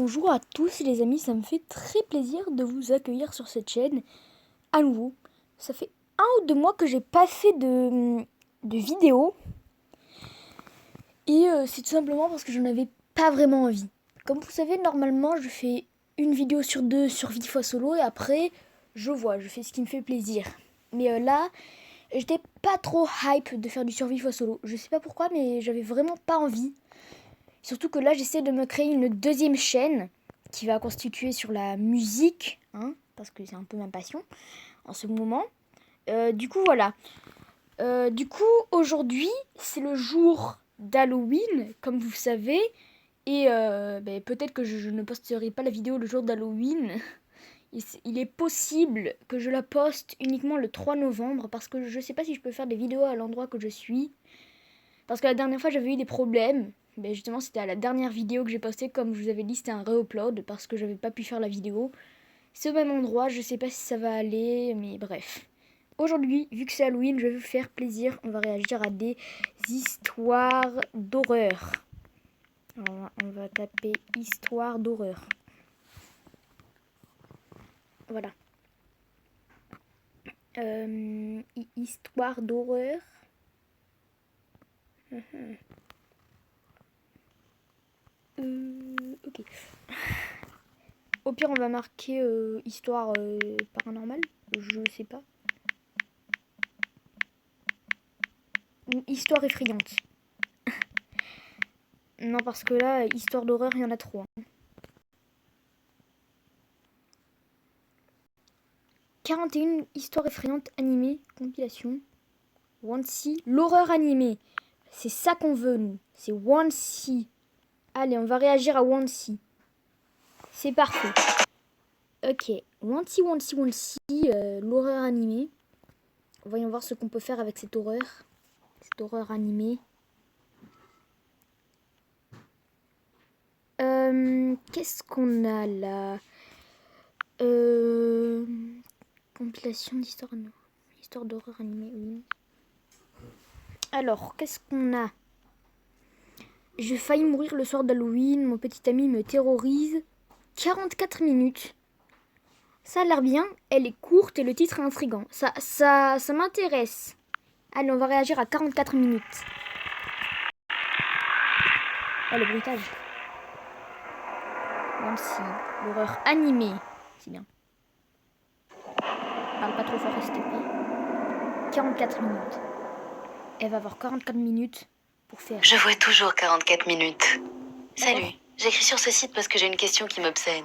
Bonjour à tous les amis, ça me fait très plaisir de vous accueillir sur cette chaîne à nouveau. Ça fait 1 ou 2 mois que j'ai pas fait de vidéo et c'est tout simplement parce que j'en avais pas vraiment envie. Comme vous savez, normalement je fais une vidéo sur 2 sur Vive Solo et après je fais ce qui me fait plaisir. Mais là, j'étais pas trop hype de faire du survie solo. Je sais pas pourquoi, mais j'avais vraiment pas envie. Surtout que là, j'essaie de me créer une deuxième chaîne qui va constituer sur la musique, hein, parce que c'est un peu ma passion en ce moment. Du coup, voilà. Aujourd'hui, c'est le jour d'Halloween, comme vous savez. Et peut-être que je ne posterai pas la vidéo le jour d'Halloween. Il est possible que je la poste uniquement le 3 novembre parce que je ne sais pas si je peux faire des vidéos à l'endroit que je suis. Parce que la dernière fois, j'avais eu des problèmes. Mais justement, c'était à la dernière vidéo que j'ai postée. Comme je vous avais dit, c'était un re-upload parce que j'avais pas pu faire la vidéo. C'est au même endroit, je sais pas si ça va aller, mais bref. Aujourd'hui, vu que c'est Halloween, je vais vous faire plaisir. On va réagir à des histoires d'horreur. Alors, on va taper histoire d'horreur. Voilà. Histoire d'horreur. Ok. Au pire, on va marquer histoire paranormale. Je sais pas. Ou histoire effrayante. Non, parce que là, histoire d'horreur, il y en a trop. 41 histoires effrayantes animées, compilation. Wansi, l'horreur animée. C'est ça qu'on veut, nous. C'est Wansi. Allez, on va réagir à Wansi. C'est parfait. Ok, Wansi, l'horreur animée. Voyons voir ce qu'on peut faire avec cette horreur. Cette horreur animée. Qu'est-ce qu'on a là? Compilation d'histoire d'horreur animée, oui. Alors, qu'est-ce qu'on a? J'ai failli mourir le soir d'Halloween, mon petit ami me terrorise. 44 minutes. Ça a l'air bien, elle est courte et le titre est intriguant. Ça m'intéresse. Allez, on va réagir à 44 minutes. Oh, le bruitage. Nancy, l'horreur animée. C'est bien. Parle pas trop fort, s'il te plaît. 44 minutes. Elle va avoir 44 minutes pour faire. Je vois toujours 44 minutes. Salut, j'écris sur ce site parce que j'ai une question qui m'obsède.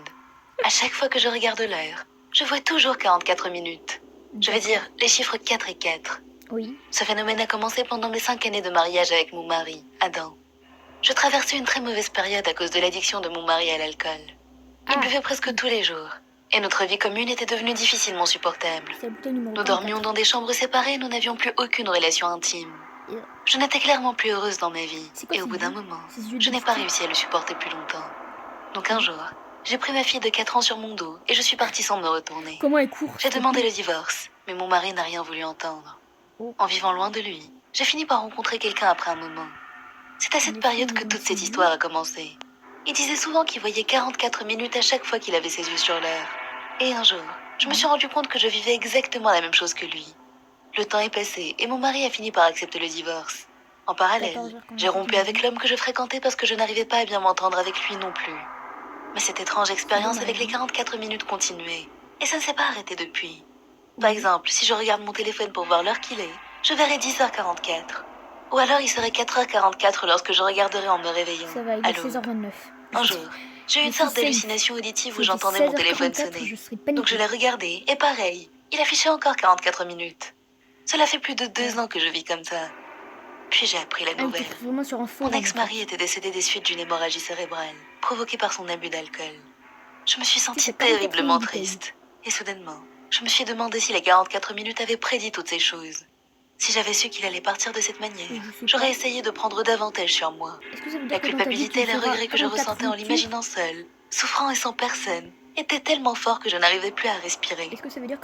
À chaque fois que je regarde l'heure, je vois toujours 44 minutes. Je veux dire, les chiffres 4 et 4. Oui. Ce phénomène a commencé pendant mes 5 années de mariage avec mon mari, Adam. Je traversais une très mauvaise période à cause de l'addiction de mon mari à l'alcool. Il buvait presque tous les jours. Et notre vie commune était devenue difficilement supportable. Nous dormions dans des chambres séparées et nous n'avions plus aucune relation intime. Je n'étais clairement plus heureuse dans ma vie. Et au bout d'un moment, je n'ai pas réussi à le supporter plus longtemps. Donc un jour, j'ai pris ma fille de 4 ans sur mon dos et je suis partie sans me retourner. Comment elle court? J'ai demandé le divorce, mais mon mari n'a rien voulu entendre. En vivant loin de lui, j'ai fini par rencontrer quelqu'un après un moment. C'est à cette période que toute cette histoire a commencé. Il disait souvent qu'il voyait 44 minutes à chaque fois qu'il avait ses yeux sur l'heure. Et un jour, je me suis rendu compte que je vivais exactement la même chose que lui. Le temps est passé et mon mari a fini par accepter le divorce. En parallèle, j'ai rompu avec l'homme que je fréquentais parce que je n'arrivais pas à bien m'entendre avec lui non plus. Mais cette étrange expérience avec les 44 minutes continuait. Et ça ne s'est pas arrêté depuis. Par exemple, si je regarde mon téléphone pour voir l'heure qu'il est, je verrai 10h44. Ou alors il serait 4h44 lorsque je regarderai en me réveillant. Ça va, il est 16h29. Un jour, j'ai eu une sorte d'hallucination auditive où j'entendais mon téléphone sonner. Donc je l'ai regardé, et pareil, il affichait encore 44 minutes. Cela fait plus de 2 ans que je vis comme ça. Puis j'ai appris la nouvelle. Mon ex-mari était décédé des suites d'une hémorragie cérébrale, provoquée par son abus d'alcool. Je me suis sentie terriblement triste. Et soudainement, je me suis demandé si les 44 minutes avaient prédit toutes ces choses. Si j'avais su qu'il allait partir de cette manière, j'aurais essayé de prendre davantage sur moi. La culpabilité et les regrets que je ressentais en l'imaginant seule, souffrant et sans personne, étaient tellement forts que je n'arrivais plus à respirer.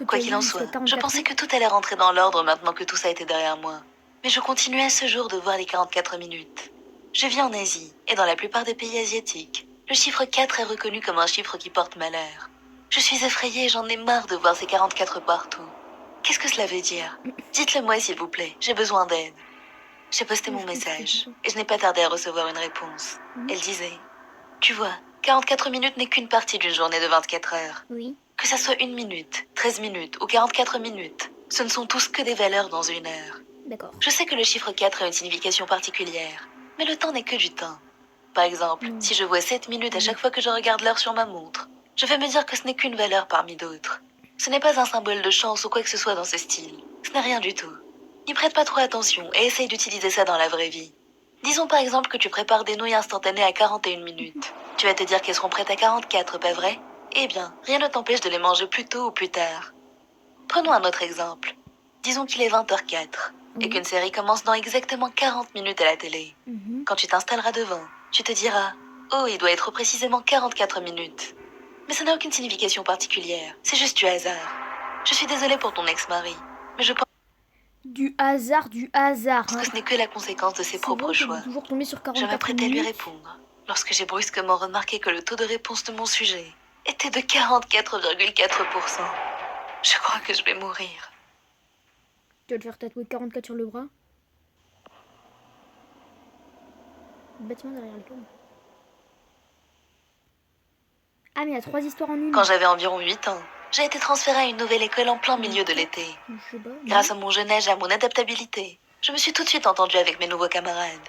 Quoi qu'il en soit, je pensais que tout allait rentrer dans l'ordre maintenant que tout ça était derrière moi. Mais je continuais à ce jour de voir les 44 minutes. Je vis en Asie, et dans la plupart des pays asiatiques, Le chiffre 4 est reconnu comme un chiffre qui porte malheur. Je suis effrayée et j'en ai marre de voir ces 44 partout. Qu'est-ce que cela veut dire? Dites-le moi s'il vous plaît, j'ai besoin d'aide. J'ai posté mon message et je n'ai pas tardé à recevoir une réponse. Elle disait: tu vois, 44 minutes n'est qu'une partie d'une journée de 24 heures. Oui. Que ça soit 1 minute, 13 minutes ou 44 minutes, ce ne sont tous que des valeurs dans une heure. D'accord. Je sais que le chiffre 4 a une signification particulière, mais le temps n'est que du temps. Par exemple, si je vois 7 minutes à chaque fois que je regarde l'heure sur ma montre, je vais me dire que ce n'est qu'une valeur parmi d'autres. Ce n'est pas un symbole de chance ou quoi que ce soit dans ce style. Ce n'est rien du tout. N'y prête pas trop attention et essaye d'utiliser ça dans la vraie vie. Disons par exemple que tu prépares des nouilles instantanées à 41 minutes. Tu vas te dire qu'elles seront prêtes à 44, pas vrai? Eh bien, rien ne t'empêche de les manger plus tôt ou plus tard. Prenons un autre exemple. Disons qu'il est 20h04 et qu'une série commence dans exactement 40 minutes à la télé. Quand tu t'installeras devant, tu te diras: oh, il doit être précisément 44 minutes. Mais ça n'a aucune signification particulière, c'est juste du hasard. Je suis désolée pour ton ex-mari, mais je pense Du hasard, que ce n'est que la conséquence de ses propres choix. Toujours tombé sur 44 Je m'apprêtais à lui minutes. répondre lorsque j'ai brusquement remarqué que le taux de réponse de mon sujet était de 44,4%. Je crois que je vais mourir. Tu vas te faire tatouer 44 sur le bras. Le bâtiment derrière le tour. Ah, mais il y a 3 histoires en une. Quand j'avais environ 8 ans, j'ai été transférée à une nouvelle école en plein milieu de l'été. Grâce à mon jeune âge et à mon adaptabilité, je me suis tout de suite entendue avec mes nouveaux camarades.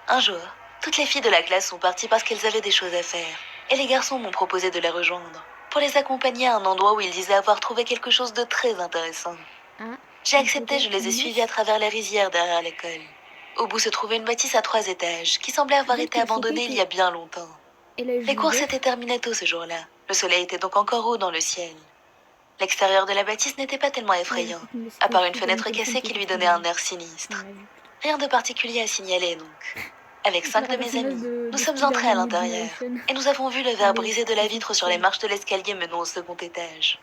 Un jour, toutes les filles de la classe sont parties parce qu'elles avaient des choses à faire, et les garçons m'ont proposé de les rejoindre, pour les accompagner à un endroit où ils disaient avoir trouvé quelque chose de très intéressant. J'ai accepté, je les ai suivis à travers les rizières derrière l'école. Au bout se trouvait une bâtisse à 3 étages, qui semblait avoir été abandonnée il y a bien longtemps. Les cours s'étaient terminés tôt ce jour-là. Le soleil était donc encore haut dans le ciel. L'extérieur de la bâtisse n'était pas tellement effrayant, à part une fenêtre cassée qui lui donnait un air sinistre. Rien de particulier à signaler donc. Avec 5 de mes amis, nous sommes entrés à l'intérieur et nous avons vu le verre brisé de la vitre sur les marches de l'escalier menant au second étage.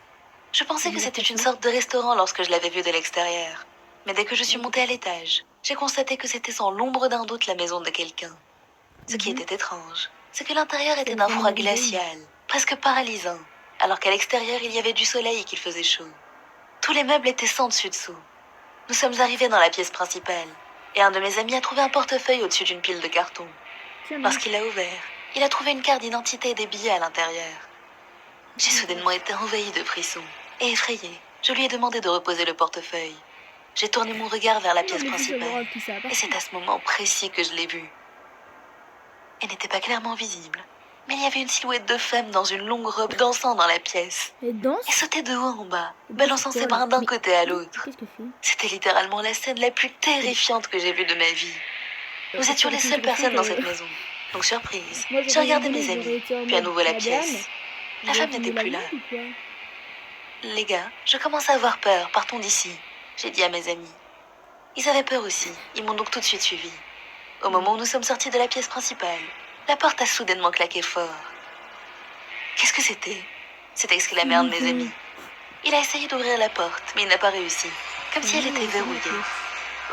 Je pensais que c'était une sorte de restaurant lorsque je l'avais vu de l'extérieur. Mais dès que je suis montée à l'étage, j'ai constaté que c'était sans l'ombre d'un doute la maison de quelqu'un. Ce qui était étrange, c'est que l'intérieur était d'un froid glacial, presque paralysant, alors qu'à l'extérieur il y avait du soleil et qu'il faisait chaud. Tous les meubles étaient sans dessus-dessous. Nous sommes arrivés dans la pièce principale, et un de mes amis a trouvé un portefeuille au-dessus d'une pile de cartons. Lorsqu'il l'a ouvert, il a trouvé une carte d'identité et des billets à l'intérieur. J'ai soudainement été envahie de frissons, et effrayée, je lui ai demandé de reposer le portefeuille. J'ai tourné mon regard vers la pièce principale, et c'est à ce moment précis que je l'ai vue. Elle n'était pas clairement visible, mais il y avait une silhouette de femme dans une longue robe dansant dans la pièce. Et sautait de haut en bas, balançant ses bras d'un côté à l'autre. C'était littéralement la scène la plus terrifiante que j'ai vue de ma vie. Nous étions les seules personnes dans cette maison. Donc surprise, j'ai regardé mes amis, puis à nouveau la pièce. La femme n'était plus là. Les gars, je commence à avoir peur, partons d'ici, j'ai dit à mes amis. Ils avaient peur aussi, ils m'ont donc tout de suite suivi. Au moment où nous sommes sortis de la pièce principale, la porte a soudainement claqué fort. Qu'est-ce que c'était? C'était exclamé un de mes amis. Il a essayé d'ouvrir la porte, mais il n'a pas réussi, comme si elle était verrouillée.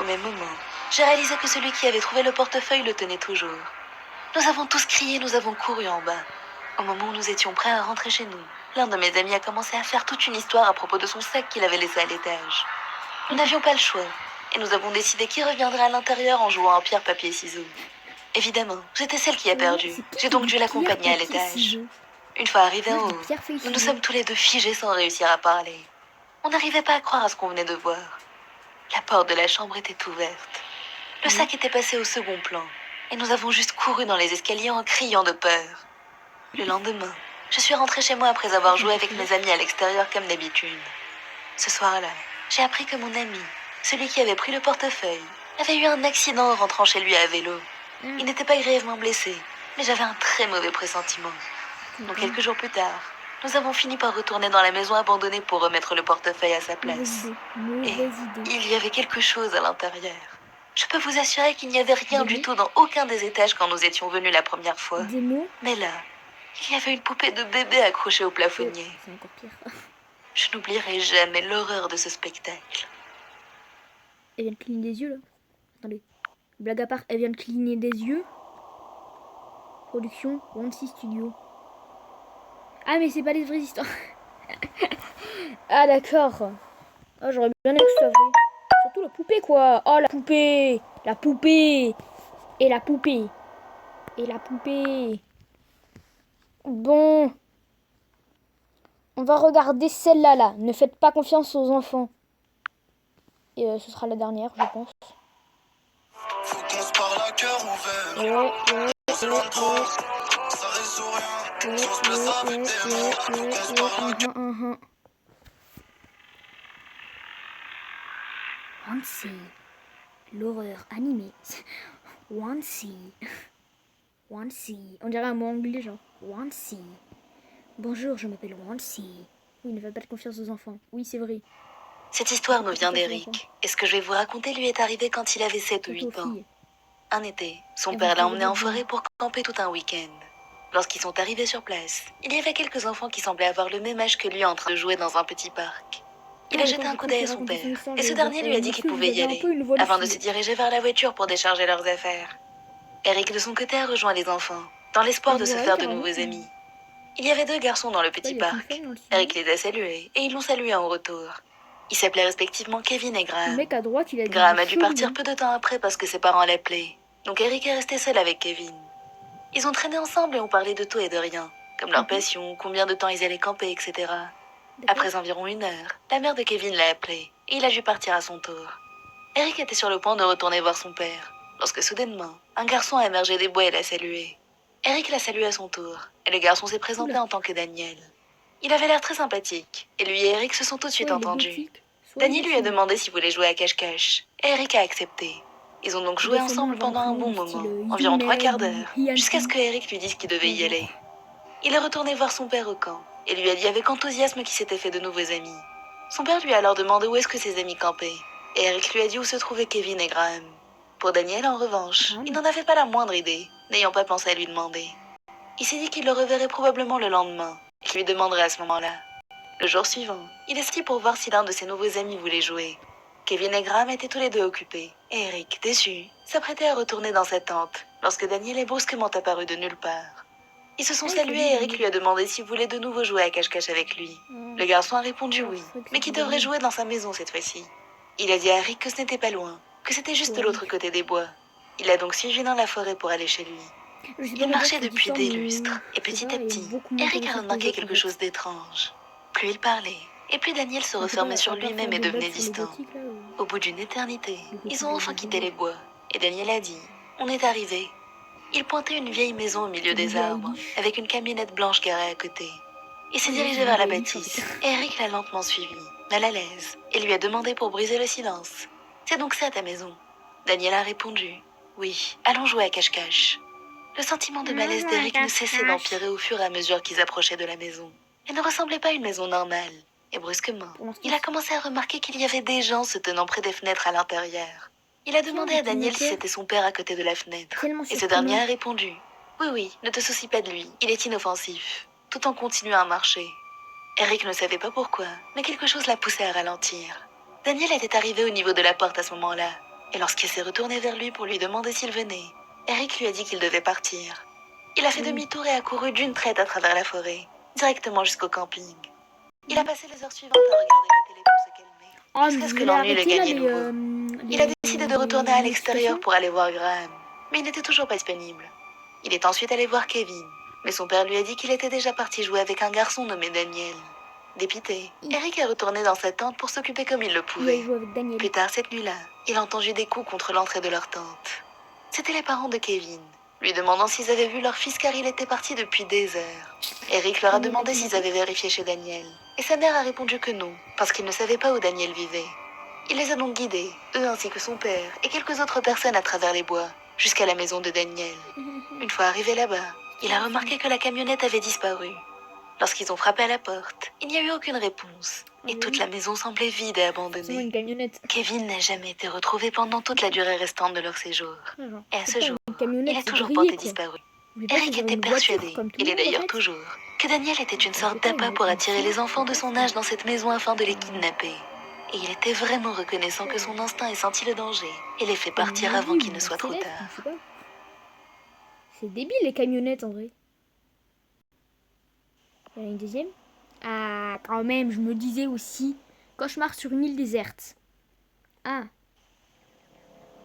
Au même moment, j'ai réalisé que celui qui avait trouvé le portefeuille le tenait toujours. Nous avons tous crié, nous avons couru en bas. Au moment où nous étions prêts à rentrer chez nous, l'un de mes amis a commencé à faire toute une histoire à propos de son sac qu'il avait laissé à l'étage. Nous n'avions pas le choix, et nous avons décidé qui reviendrait à l'intérieur en jouant en pierre-papier-ciseaux. Évidemment, j'étais celle qui a perdu. J'ai donc dû l'accompagner à l'étage. Une fois arrivés en haut, nous nous sommes tous les deux figés sans réussir à parler. On n'arrivait pas à croire à ce qu'on venait de voir. La porte de la chambre était ouverte. Le sac était passé au second plan, et nous avons juste couru dans les escaliers en criant de peur. Le lendemain, je suis rentrée chez moi après avoir joué avec mes amis à l'extérieur comme d'habitude. Ce soir-là, j'ai appris que mon ami, celui qui avait pris le portefeuille, avait eu un accident en rentrant chez lui à vélo. Il n'était pas grièvement blessé, mais j'avais un très mauvais pressentiment. Donc quelques jours plus tard, nous avons fini par retourner dans la maison abandonnée pour remettre le portefeuille à sa place. Et il y avait quelque chose à l'intérieur. Je peux vous assurer qu'il n'y avait rien du tout dans aucun des étages quand nous étions venus la première fois. Mais là, il y avait une poupée de bébé accrochée au plafonnier. C'est encore pire. Je n'oublierai jamais l'horreur de ce spectacle. Elle vient de cligner des yeux là. Attendez. Blague à part, elle vient de cligner des yeux. Production Wancy Studio. Ah mais c'est pas les vraies histoires. Ah d'accord. Oh j'aurais bien aimé que ce soit vrai. Surtout la poupée quoi. Oh la poupée. La poupée. Et la poupée. Et la poupée. Bon. On va regarder celle-là là. Ne faites pas confiance aux enfants. Et ce sera la dernière je pense. Faut qu'on se parle à cœur ouvert. On s'éloigne trop. Ça résout rien. Si on se blesse avec des mots. Faut qu'on se parle à cœur. Wancy. L'horreur animée. Wancy. Wancy. On dirait un mot anglais genre. Wancy. Bonjour, je m'appelle Wancy. Oui, ne faites pas de confiance aux enfants. Oui, c'est vrai. Cette histoire nous vient d'Eric. Et ce que je vais vous raconter lui est arrivé quand il avait 7 ou 8 ans. Un été, son père l'a emmené en forêt pour camper tout un week-end. Lorsqu'ils sont arrivés sur place, il y avait quelques enfants qui semblaient avoir le même âge que lui en train de jouer dans un petit parc. Il a jeté un coup d'œil à son père, et ce dernier lui a dit qu'il pouvait y aller, avant de se diriger vers la voiture pour décharger leurs affaires. Eric de son côté a rejoint les enfants, dans l'espoir de se faire de nouveaux amis. Il y avait 2 garçons dans le petit parc. Eric les a salués, et ils l'ont salué en retour. Ils s'appelaient respectivement Kevin et Graham. Le mec à droite, il a Graham a dû partir peu de temps après parce que ses parents l'appelaient. Donc Eric est resté seul avec Kevin. Ils ont traîné ensemble et ont parlé de tout et de rien, comme leur passion, combien de temps ils allaient camper, etc. Après environ 1 heure, la mère de Kevin l'a appelé et il a dû partir à son tour. Eric était sur le point de retourner voir son père, lorsque soudainement, un garçon a émergé des bois et l'a salué. Eric l'a salué à son tour, et le garçon s'est présenté en tant que Daniel. Il avait l'air très sympathique, et lui et Eric se sont tout de suite entendus. Daniel lui a demandé s'il voulait jouer à cache-cache, et Eric a accepté. Ils ont donc joué ensemble pendant un bon moment, environ 3 quarts d'heure, jusqu'à ce que Eric lui dise qu'il devait y aller. Il est retourné voir son père au camp, et lui a dit avec enthousiasme qu'il s'était fait de nouveaux amis. Son père lui a alors demandé où est-ce que ses amis campaient, et Eric lui a dit où se trouvaient Kevin et Graham. Pour Daniel, en revanche, il n'en avait pas la moindre idée, n'ayant pas pensé à lui demander. Il s'est dit qu'il le reverrait probablement le lendemain, et qu'il lui demanderait à ce moment-là. Le jour suivant, il est sorti pour voir si l'un de ses nouveaux amis voulait jouer. Kevin et Graham étaient tous les deux occupés, et Eric, déçu, s'apprêtait à retourner dans sa tente, lorsque Daniel est brusquement apparu de nulle part. Ils se sont salués et Eric lui a demandé s'il voulait de nouveau jouer à cache-cache avec lui. Le garçon a répondu oui, mais qu'il devrait jouer dans sa maison cette fois-ci. Il a dit à Eric que ce n'était pas loin, que c'était juste de l'autre côté des bois. Il l'a donc suivi dans la forêt pour aller chez lui. Il marchait depuis des lustres, et petit à petit, Eric a remarqué quelque chose d'étrange. Plus il parlait, et plus Daniel se refermait sur lui-même et devenait distant. Au bout d'une éternité, ils ont enfin quitté les bois, et Daniel a dit « On est arrivé ». Il pointait une vieille maison au milieu des arbres, avec une camionnette blanche garée à côté. Il s'est dirigé vers la bâtisse, et Eric l'a lentement suivi, mal à l'aise, et lui a demandé pour briser le silence « C'est donc ça ta maison ?» Daniel a répondu « Oui, allons jouer à cache-cache ». Le sentiment de malaise d'Eric ne cessait d'empirer au fur et à mesure qu'ils approchaient de la maison. Elle ne ressemblait pas à une maison normale, et brusquement, il a commencé à remarquer qu'il y avait des gens se tenant près des fenêtres à l'intérieur. Il a demandé à Daniel si c'était son père à côté de la fenêtre, et ce dernier a répondu « Oui, oui, ne te soucie pas de lui, il est inoffensif », tout en continuant à marcher. Eric ne savait pas pourquoi, mais quelque chose l'a poussé à ralentir. Daniel était arrivé au niveau de la porte à ce moment-là, et lorsqu'il s'est retourné vers lui pour lui demander s'il venait, Eric lui a dit qu'il devait partir. Il a fait demi-tour et a couru d'une traite à travers la forêt, directement jusqu'au camping. Il a passé les heures suivantes à regarder la télé pour se calmer, jusqu'à ce que l'ennui le gagne à nouveau. Il a décidé de retourner à l'extérieur pour aller voir Graham, mais il n'était toujours pas disponible. Il est ensuite allé voir Kevin, mais son père lui a dit qu'il était déjà parti jouer avec un garçon nommé Daniel. Dépité, Eric est retourné dans sa tente pour s'occuper comme il le pouvait. Plus tard cette nuit-là, il a entendu des coups contre l'entrée de leur tente. C'étaient les parents de Kevin, lui demandant s'ils avaient vu leur fils car il était parti depuis des heures. Eric leur a demandé s'ils avaient vérifié chez Daniel, et sa mère a répondu que non, parce qu'il ne savait pas où Daniel vivait. Il les a donc guidés, eux ainsi que son père, et quelques autres personnes à travers les bois, jusqu'à la maison de Daniel. Une fois arrivé là-bas, il a remarqué que la camionnette avait disparu. Lorsqu'ils ont frappé à la porte, il n'y a eu aucune réponse, et toute la maison semblait vide et abandonnée. Kevin n'a jamais été retrouvé pendant toute la durée restante de leur séjour. Et à ce jour, il est toujours porté disparu. Eric était persuadé, il est d'ailleurs toujours, que Daniel était une sorte d'appât pour attirer les enfants de son âge dans cette maison afin de les kidnapper. Et il était vraiment reconnaissant que son instinct ait senti le danger et les fait partir avant qu'il ne soit trop tard. C'est débile les camionnettes en vrai. Il y en a une deuxième. Ah, quand même, je me disais aussi. Cauchemar sur une île déserte. Ah.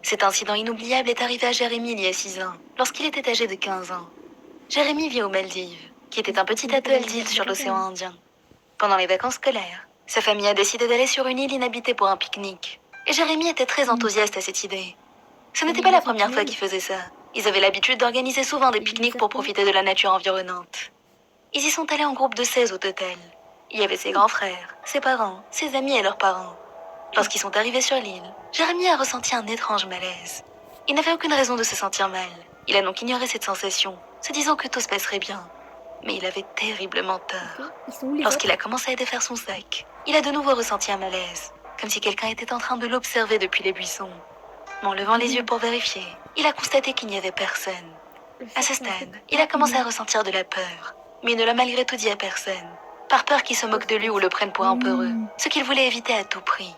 Cet incident inoubliable est arrivé à Jérémy il y a 6 ans, lorsqu'il était âgé de 15 ans. Jérémy vit aux Maldives, qui était un petit atoll d'îles sur l'océan Indien. Pendant les vacances scolaires, sa famille a décidé d'aller sur une île inhabitée pour un pique-nique. Et Jérémy était très enthousiaste à cette idée. Ce n'était pas la première fois qu'ils faisaient ça. Ils avaient l'habitude d'organiser souvent des pique-niques pour profiter de la nature environnante. Ils y sont allés en groupe de 16 au total. Il y avait ses grands frères, ses parents, ses amis et leurs parents. Lorsqu'ils sont arrivés sur l'île, Jérémy a ressenti un étrange malaise. Il n'avait aucune raison de se sentir mal. Il a donc ignoré cette sensation, se disant que tout se passerait bien. Mais il avait terriblement tort. Lorsqu'il a commencé à défaire son sac, il a de nouveau ressenti un malaise, comme si quelqu'un était en train de l'observer depuis les buissons. Mais en levant les yeux pour vérifier, il a constaté qu'il n'y avait personne. À ce stade, il a commencé à ressentir de la peur, mais il ne l'a malgré tout dit à personne, par peur qu'ils se moquent de lui ou le prennent pour un peureux, ce qu'il voulait éviter à tout prix.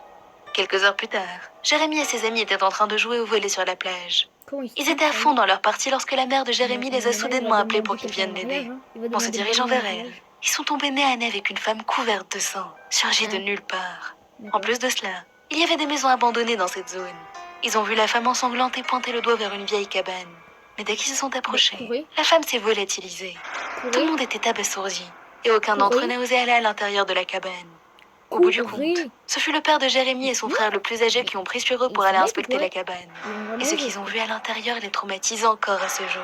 Quelques heures plus tard, Jérémy et ses amis étaient en train de jouer au volley sur la plage. Ils étaient à fond dans leur partie lorsque la mère de Jérémy les a soudainement appelés pour qu'ils viennent l'aider. En se dirigeant vers elle, ils sont tombés nez à nez avec une femme couverte de sang, surgie de nulle part. En plus de cela, il y avait des maisons abandonnées dans cette zone. Ils ont vu la femme ensanglante et pointer le doigt vers une vieille cabane. Mais dès qu'ils se sont approchés, la femme s'est volatilisée. Tout le monde était abasourdi, et aucun d'entre eux n'a osé aller à l'intérieur de la cabane. Au bout du compte, ce fut le père de Jérémy et son frère le plus âgé qui ont pris sur eux pour aller inspecter la cabane. Et ce qu'ils ont vu à l'intérieur les traumatise encore à ce jour.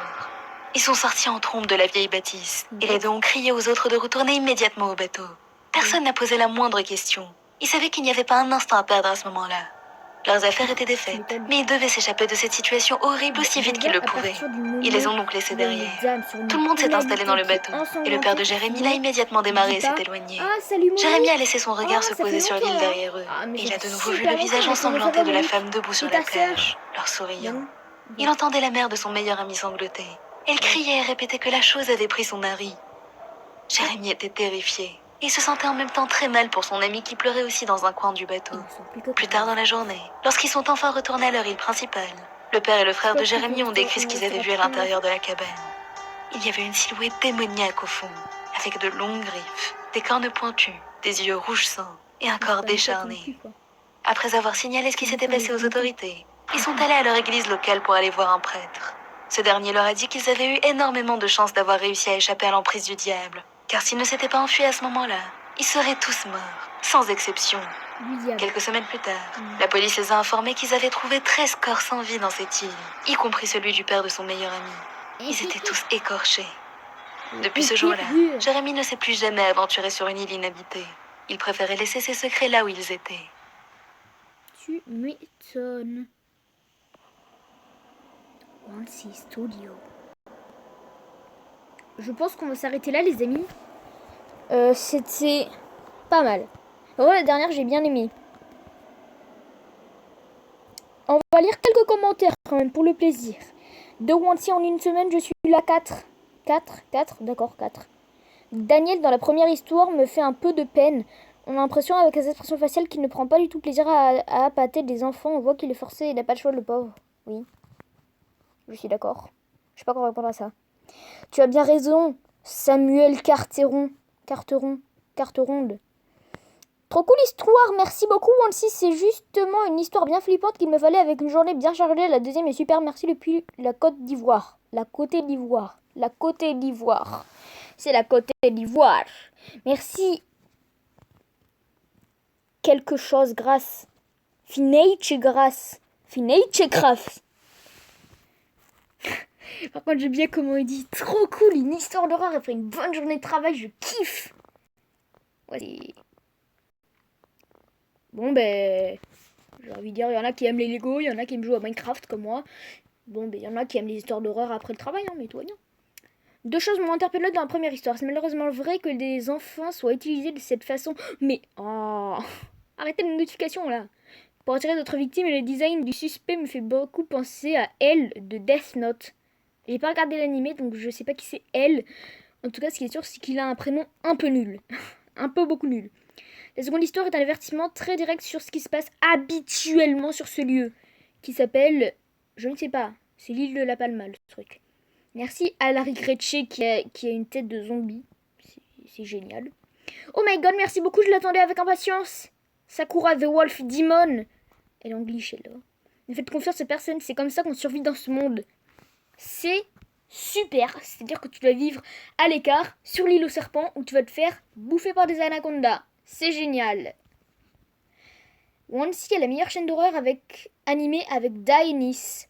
Ils sont sortis en trombe de la vieille bâtisse, et les deux ont crié aux autres de retourner immédiatement au bateau. Personne n'a posé la moindre question. Ils savaient qu'il n'y avait pas un instant à perdre à ce moment-là. Leurs affaires étaient défaites, mais ils devaient s'échapper de cette situation horrible aussi vite qu'ils le pouvaient. Ils les ont donc laissés derrière. Tout le monde s'est installé dans le bateau, et le père de Jérémy l'a immédiatement démarré et s'est éloigné. Jérémy a laissé son regard se poser sur l'île derrière eux, et il a de nouveau vu le visage ensanglanté de la femme debout sur la plage, leur souriant. Il entendait la mère de son meilleur ami sangloter. Elle criait et répétait que la chose avait pris son mari. Jérémy était terrifié. Il se sentait en même temps très mal pour son ami qui pleurait aussi dans un coin du bateau. Plus tard dans la journée, lorsqu'ils sont enfin retournés à leur île principale, le père et le frère de Jérémy ont décrit ce qu'ils avaient vu à l'intérieur de la cabane. Il y avait une silhouette démoniaque au fond, avec de longues griffes, des cornes pointues, des yeux rouge sang et un corps décharné. Après avoir signalé ce qui s'était passé aux autorités, ils sont allés à leur église locale pour aller voir un prêtre. Ce dernier leur a dit qu'ils avaient eu énormément de chance d'avoir réussi à échapper à l'emprise du diable. Car s'ils ne s'étaient pas enfuis à ce moment-là, ils seraient tous morts, sans exception. Quelques semaines plus tard, la police les a informés qu'ils avaient trouvé 13 corps sans vie dans cette île, y compris celui du père de son meilleur ami. Ils étaient tous écorchés. Depuis ce jour-là, Jérémy ne s'est plus jamais aventuré sur une île inhabitée. Il préférait laisser ses secrets là où ils étaient. Tu m'étonnes. Wancy Studio. Je pense qu'on va s'arrêter là, les amis. C'était pas mal. Ouais, la dernière, j'ai bien aimé. On va lire quelques commentaires quand même, pour le plaisir. De Wancy en une semaine, je suis là 4. 4, d'accord, 4. Daniel, dans la première histoire, me fait un peu de peine. On a l'impression, avec les expressions faciales, qu'il ne prend pas du tout plaisir à appâter des enfants. On voit qu'il est forcé, il n'a pas le choix, le pauvre. Oui. Je suis d'accord. Je sais pas comment répondre à ça. Tu as bien raison, Samuel Carteronde. Trop cool histoire, merci beaucoup Wancy. C'est justement une histoire bien flippante qu'il me fallait avec une journée bien chargée. La deuxième est super, merci depuis la Côte d'Ivoire. La Côte d'Ivoire. C'est la Côte d'Ivoire. Merci. Quelque chose grâce. Fineiche grâce. Par contre, j'aime bien comment il dit. Trop cool, une histoire d'horreur après une bonne journée de travail, je kiffe. Ouais. Bon, ben, j'ai envie de dire, il y en a qui aiment les Lego, il y en a qui aiment jouer à Minecraft comme moi. Bon, ben, il y en a qui aiment les histoires d'horreur après le travail, hein, mais tout va bien. 2 choses m'ont interpellé dans la première histoire. C'est malheureusement vrai que des enfants soient utilisés de cette façon. Mais, oh, arrêtez les notifications là. Pour attirer d'autres victimes, et le design du suspect me fait beaucoup penser à Elle de Death Note. J'ai pas regardé l'animé, donc je sais pas qui c'est Elle. En tout cas, ce qui est sûr, c'est qu'il a un prénom un peu nul. Un peu beaucoup nul. La seconde histoire est un avertissement très direct sur ce qui se passe habituellement sur ce lieu. Qui s'appelle... Je ne sais pas. C'est l'île de la Palma, le truc. Merci à Larry Gretche qui a une tête de zombie. C'est génial. Oh my god, merci beaucoup, je l'attendais avec impatience. Sakura the Wolf Demon. Elle est en glitch, là. Ne faites confiance à personne, c'est comme ça qu'on survit dans ce monde. C'est super, c'est-à-dire que tu dois vivre à l'écart, sur l'île aux serpents, où tu vas te faire bouffer par des anacondas. C'est génial. One est la meilleure chaîne d'horreur animée avec Daenis.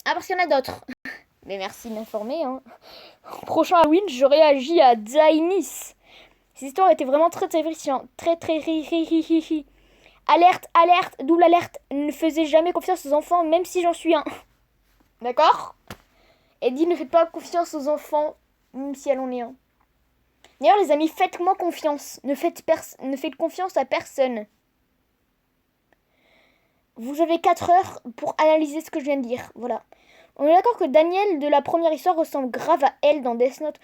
Ah, parce qu'il y en a d'autres. Mais merci de m'informer. Hein. Prochain Halloween, je réagis à Daenis. Cette histoire était vraiment très terrifiante. Très. Alerte, alerte, double alerte. Ne faisez jamais confiance aux enfants, même si j'en suis un. D'accord ? Eddie, ne faites pas confiance aux enfants, même si elle en est un. D'ailleurs, les amis, faites-moi confiance. Ne faites confiance à personne. Vous avez 4 heures pour analyser ce que je viens de dire. Voilà. On est d'accord que Daniel de la première histoire ressemble grave à elle dans Death Note.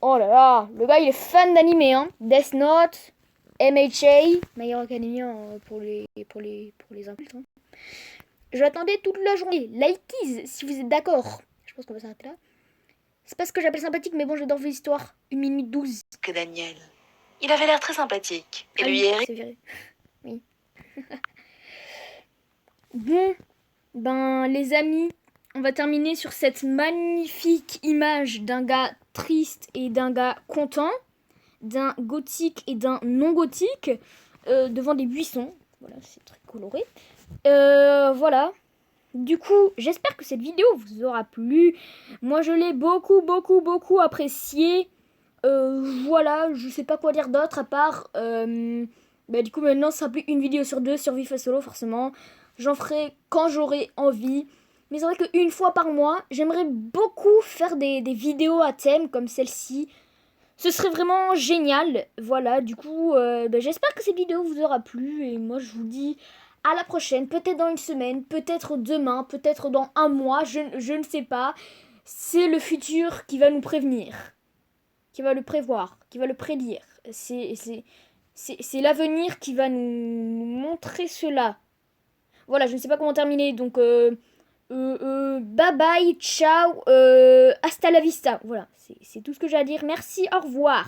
Oh là là, le gars il est fan d'animé, hein. Death Note, MHA, My Hero Academia pour les adultes. Hein. Je l'attendais toute la journée. Lighties, si vous êtes d'accord. Je pense qu'on va s'arrêter là. C'est pas ce que j'appelle sympathique, mais bon, j'adore vos histoires. 1 minute 12. Que Daniel. Il avait l'air très sympathique. Et lui, oui, Eric. c'est vrai. Oui. Bon, ben les amis, on va terminer sur cette magnifique image d'un gars triste et d'un gars content, d'un gothique et d'un non gothique, devant des buissons. Voilà, c'est très coloré. Voilà. Du coup, j'espère que cette vidéo vous aura plu. Moi, je l'ai beaucoup appréciée. Voilà, je sais pas quoi dire d'autre à part... du coup, maintenant, ce sera plus une vidéo sur 2 sur Vifa Solo, forcément. J'en ferai quand j'aurai envie. Mais c'est vrai qu'une fois par mois, j'aimerais beaucoup faire des vidéos à thème comme celle-ci. Ce serait vraiment génial. Voilà, du coup, j'espère que cette vidéo vous aura plu. Et moi, je vous dis à la prochaine. Peut-être dans une semaine, peut-être demain, peut-être dans un mois. Je ne sais pas. C'est le futur qui va nous prévenir. Qui va le prévoir. Qui va le prédire. C'est l'avenir qui va nous montrer cela. Voilà, je ne sais pas comment terminer. Donc, bye bye, ciao, hasta la vista. Voilà, c'est tout ce que j'ai à dire. Merci, au revoir.